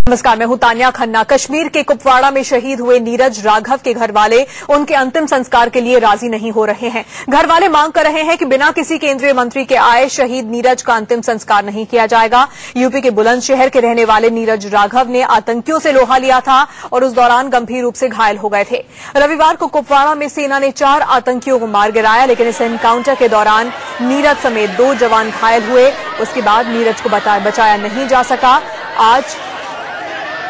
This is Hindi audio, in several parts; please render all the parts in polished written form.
नमस्कार, मैं हूं तान्या खन्ना। कश्मीर के कुपवाड़ा में शहीद हुए नीरज राघव के घर वाले उनके अंतिम संस्कार के लिए राजी नहीं हो रहे हैं। घर वाले मांग कर रहे हैं कि बिना किसी केंद्रीय मंत्री के आए शहीद नीरज का अंतिम संस्कार नहीं किया जाएगा। यूपी के बुलंदशहर के रहने वाले नीरज राघव ने आतंकियों से लोहा लिया था और उस दौरान गंभीर रूप से घायल हो गए थे। रविवार को कुपवाड़ा में सेना ने 4 आतंकियों को मार गिराया, लेकिन इस एनकाउंटर के दौरान नीरज समेत 2 जवान घायल हुए। उसके बाद नीरज को बचाया नहीं जा सका। आज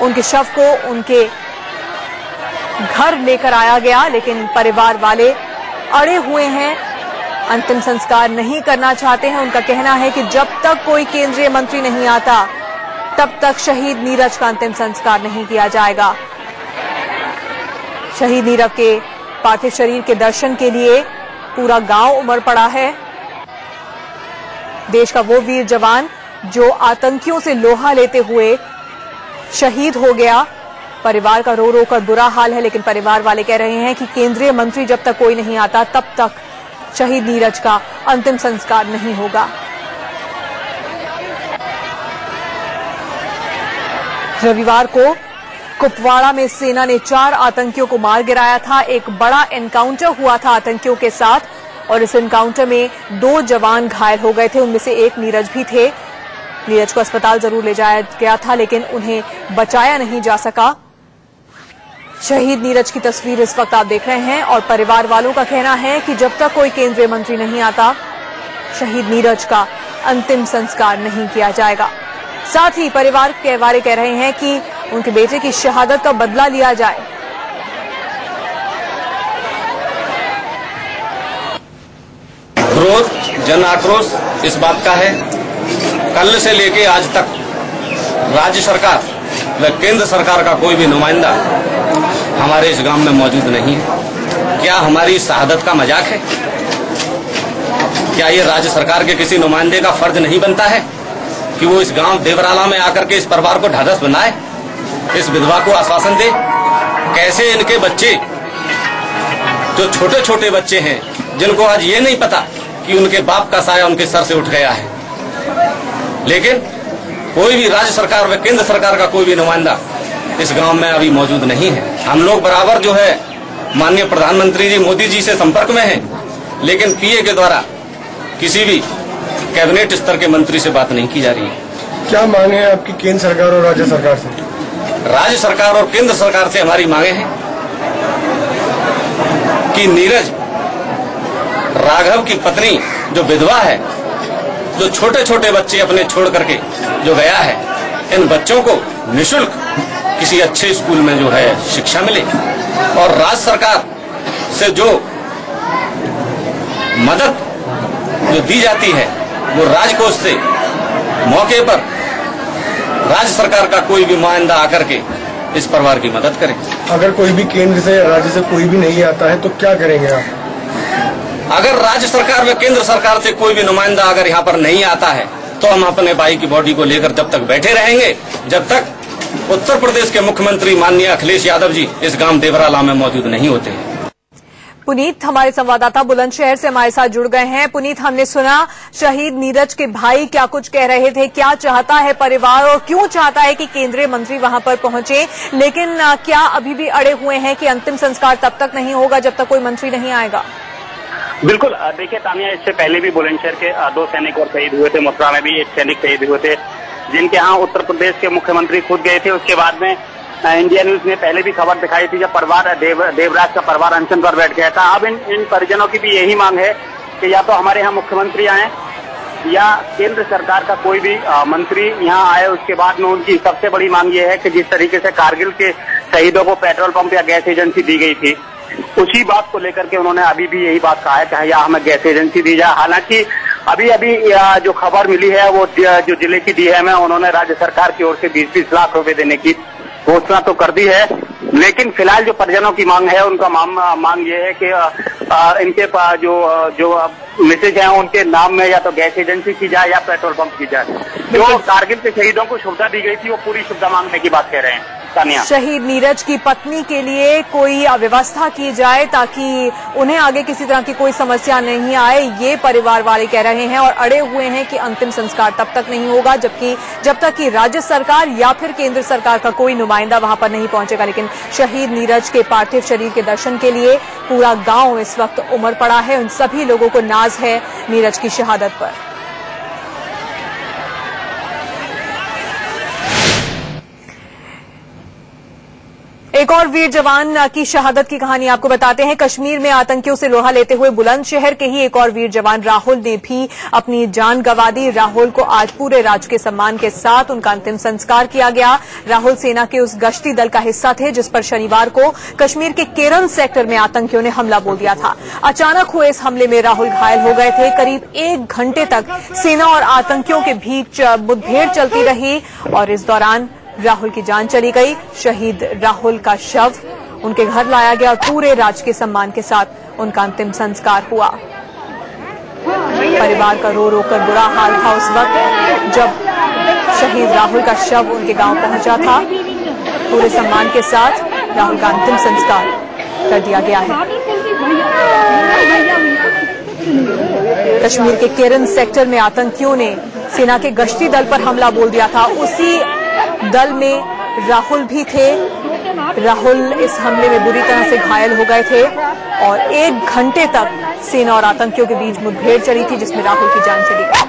उनके शव को उनके घर लेकर आया गया, लेकिन परिवार वाले अड़े हुए हैं, अंतिम संस्कार नहीं करना चाहते हैं। उनका कहना है कि जब तक कोई केंद्रीय मंत्री नहीं आता तब तक शहीद नीरज का अंतिम संस्कार नहीं किया जाएगा। शहीद नीरज के पार्थिव शरीर के दर्शन के लिए पूरा गांव उमड़ पड़ा है। देश का वो वीर जवान जो आतंकियों से लोहा लेते हुए शहीद हो गया। परिवार का रो रो कर बुरा हाल है, लेकिन परिवार वाले कह रहे हैं कि केंद्रीय मंत्री जब तक कोई नहीं आता तब तक शहीद नीरज का अंतिम संस्कार नहीं होगा। रविवार को कुपवाड़ा में सेना ने 4 आतंकियों को मार गिराया था। एक बड़ा एनकाउंटर हुआ था आतंकियों के साथ और इस एनकाउंटर में 2 जवान घायल हो गए थे, उनमें से एक नीरज भी थे। नीरज को अस्पताल जरूर ले जाया गया था, लेकिन उन्हें बचाया नहीं जा सका। शहीद नीरज की तस्वीर इस वक्त आप देख रहे हैं और परिवार वालों का कहना है कि जब तक कोई केंद्रीय मंत्री नहीं आता शहीद नीरज का अंतिम संस्कार नहीं किया जाएगा। साथ ही परिवार के वाले कह रहे हैं कि उनके बेटे की शहादत का बदला लिया जाए। क्रोध, जन आक्रोश इस बात का है, कल से लेके आज तक राज्य सरकार व केंद्र सरकार का कोई भी नुमाइंदा हमारे इस गांव में मौजूद नहीं है। क्या हमारी शहादत का मजाक है? क्या ये राज्य सरकार के किसी नुमाइंदे का फर्ज नहीं बनता है कि वो इस गांव देवराला में आकर के इस परिवार को ढांढस बनाए, इस विधवा को आश्वासन दे? कैसे इनके बच्चे, जो छोटे छोटे बच्चे हैं, जिनको आज ये नहीं पता कि उनके बाप का साया उनके सर से उठ गया है, लेकिन कोई भी राज्य सरकार व केंद्र सरकार का कोई भी नुमाइंदा इस गांव में अभी मौजूद नहीं है। हम लोग बराबर जो है माननीय प्रधानमंत्री जी मोदी जी से संपर्क में हैं, लेकिन पीए के द्वारा किसी भी कैबिनेट स्तर के मंत्री से बात नहीं की जा रही है। क्या मांगे हैं आपकी केंद्र सरकार और राज्य सरकार से? राज्य सरकार और केंद्र सरकार से हमारी मांगे हैं कि नीरज राघव की पत्नी जो विधवा है, जो छोटे छोटे बच्चे अपने छोड़ करके जो गया है, इन बच्चों को निःशुल्क किसी अच्छे स्कूल में जो है शिक्षा मिले और राज्य सरकार से जो मदद जो दी जाती है वो राजकोष से मौके पर राज्य सरकार का कोई भी नुमाइंदा आकर के इस परिवार की मदद करे। अगर कोई भी केंद्र से या राज्य से कोई भी नहीं आता है तो क्या करेंगे आप? अगर राज्य सरकार व केंद्र सरकार से कोई भी नुमाइंदा अगर यहाँ पर नहीं आता है तो हम अपने भाई की बॉडी को लेकर जब तक बैठे रहेंगे जब तक उत्तर प्रदेश के मुख्यमंत्री माननीय अखिलेश यादव जी इस गांव देवराला में मौजूद नहीं होते हैं। पुनीत हमारे संवाददाता बुलंदशहर से हमारे साथ जुड़ गए हैं। पुनीत, हमने सुना शहीद नीरज के भाई क्या कुछ कह रहे थे, क्या चाहता है परिवार और क्यों चाहता है कि केंद्रीय मंत्री वहां पर पहुंचे, लेकिन क्या अभी भी अड़े हुए हैं कि अंतिम संस्कार तब तक नहीं होगा जब तक कोई मंत्री नहीं आएगा? बिल्कुल, देखिए तानिया, इससे पहले भी बुलंदशहर के 2 सैनिक और शहीद हुए थे। मथुरा में भी 1 सैनिक शहीद हुए थे, जिनके यहाँ उत्तर प्रदेश के मुख्यमंत्री खुद गए थे। उसके बाद में इंडिया न्यूज ने पहले भी खबर दिखाई थी जब परिवार देवराज का परिवार अनशन पर बैठ गया था। अब इन परिजनों की भी यही मांग है कि या तो हमारे यहाँ मुख्यमंत्री आए या केंद्र सरकार का कोई भी मंत्री यहाँ आए। उसके बाद में उनकी सबसे बड़ी मांग ये है कि जिस तरीके से कारगिल के शहीदों को पेट्रोल पंप या गैस एजेंसी दी गई थी, उसी बात को लेकर के उन्होंने अभी भी यही बात कहा है कि या हमें गैस एजेंसी दी जाए। हालांकि अभी जो खबर मिली है वो जो जिले की डीएम है, उन्होंने राज्य सरकार की ओर से 20-20 लाख रुपए देने की घोषणा तो कर दी है, लेकिन फिलहाल जो परिजनों की मांग है उनका मांग ये है कि इनके जो मिसेज है उनके नाम में या तो गैस एजेंसी की जाए या पेट्रोल पंप की जाए। जो कारगिल के शहीदों को सुविधा दी गई थी वो पूरी सुविधा मांगने की बात कह रहे हैं। तानिया। शहीद नीरज की पत्नी के लिए कोई व्यवस्था की जाए ताकि उन्हें आगे किसी तरह की कोई समस्या नहीं आए, ये परिवार वाले कह रहे हैं और अड़े हुए हैं कि अंतिम संस्कार तब तक नहीं होगा जब तक कि राज्य सरकार या फिर केंद्र सरकार का कोई नुमाइंदा वहां पर नहीं पहुंचेगा। लेकिन शहीद नीरज के पार्थिव शरीर के दर्शन के लिए पूरा गांव इस वक्त उमड़ पड़ा है। उन सभी लोगों को नाज है नीरज की शहादत पर। एक और वीर जवान की शहादत की कहानी आपको बताते हैं। कश्मीर में आतंकियों से लोहा लेते हुए बुलंदशहर के ही एक और वीर जवान राहुल ने भी अपनी जान गंवा दी। राहुल को आज पूरे राजकीय सम्मान के साथ उनका अंतिम संस्कार किया गया। राहुल सेना के उस गश्ती दल का हिस्सा थे जिस पर शनिवार को कश्मीर के केरन सेक्टर में आतंकियों ने हमला बोल दिया था। अचानक हुए इस हमले में राहुल घायल हो गए थे। करीब 1 घंटे तक सेना और आतंकियों के बीच मुठभेड़ चलती रही और इस दौरान राहुल की जान चली गई। शहीद राहुल का शव उनके घर लाया गया और पूरे राजकीय सम्मान के साथ उनका अंतिम संस्कार हुआ। परिवार का रो रो कर बुरा हाल था उस वक्त जब शहीद राहुल का शव उनके गांव पहुंचा था। पूरे सम्मान के साथ राहुल का अंतिम संस्कार कर दिया गया है। कश्मीर के केरन सेक्टर में आतंकियों ने सेना के गश्ती दल पर हमला बोल दिया था। उसी दल में राहुल भी थे। राहुल इस हमले में बुरी तरह से घायल हो गए थे और 1 घंटे तक सेना और आतंकियों के बीच मुठभेड़ चली थी जिसमें राहुल की जान चली है।